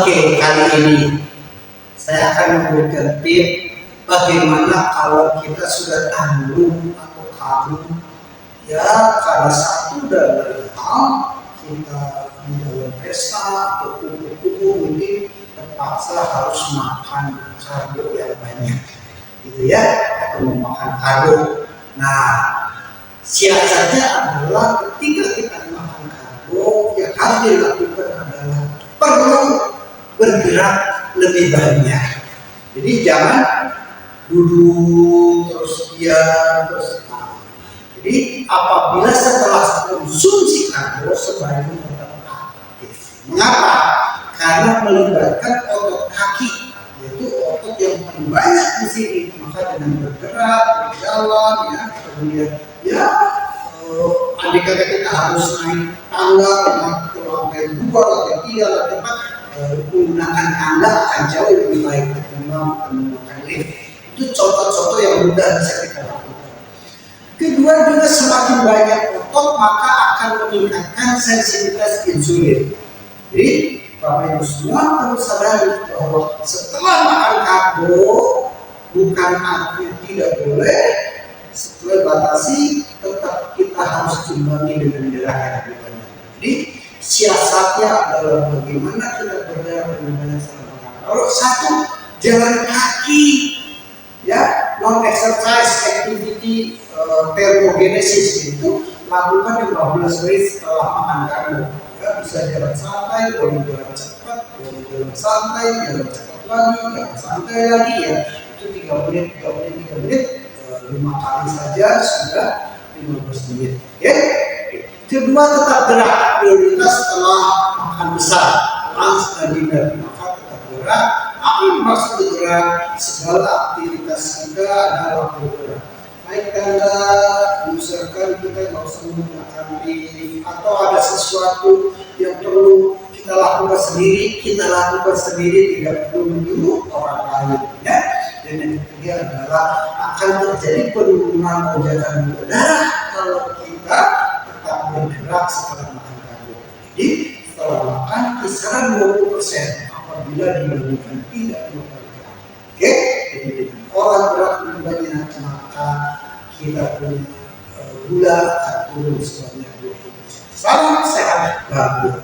Oke, kali ini saya akan memberikan tips bagaimana kalau kita sudah tanggung atau kagum ya karena satu dan hal kita di dalam pesta atau kumpul-kumpul mungkin terpaksa harus makan karbo yang banyak gitu ya, atau memakan karbo. Nah, siasatnya adalah ketika kita makan karbo yang harus dilakukan adalah perlu bergerak lebih banyak. Jadi jangan duduk terus diam terus. Jadi apabila setelah konsumsi karbo sebaiknya tetap aktif. Mengapa? Karena melibatkan otot kaki, yaitu otot yang paling banyak di sini. Maka dengan bergerak, berjalan, ya, kemudian ya andai kata kita harus naik tangga, ke lantai 2, lantai 3, lantai 4, menggunakan tangga akan jauh lebih baik ketimbang menggunakan lift. Itu contoh-contoh yang mudah bisa kita lakukan. Kedua juga semakin banyak otot maka akan meningkatkan sensitivitas insulin. Jadi Bapak Ibu semua perlu sadari bahwa setelah makan karbo bukan artinya tidak boleh, setelah batasi tetap kita harus imbangi dengan gerak yang lebih banyak. Jadi siasatnya adalah bagaimana kita bergerak dengan banyak selama. Kalau satu, jalan kaki, ya, non exercise activity thermogenesis itu lakukan 15 menit setelah makan karbo. Ya, bisa jalan santai, boleh jalan cepat, boleh jalan santai, jalan cepat lagi, jalan santai lagi ya. Itu 3 menit, 5 kali saja sudah 15 menit. Ya. Kedua, tetap gerak. Prioritas setelah makan besar, lunch dan dinner, maka tetap gerak. Apa yang maksud bergerak? Segala aktivitas kita adalah bergerak. Naik tangga, misalkan kita nggak usah menggunakan lift, atau ada sesuatu yang perlu kita lakukan sendiri, tidak perlu menyuruh orang lain. Ya. Dan yang ketiga adalah akan terjadi penurunan lonjakan gula darah kalau kita tetap bergerak setelah makan karbo. Jadi setelah makan kisaran 20% apabila dibandingkan tidak bergerak. Oke, jadi dengan orang berat lebih banyak maka kita punya gula akan turun sebanyak 20%. Salam sehat bahagia.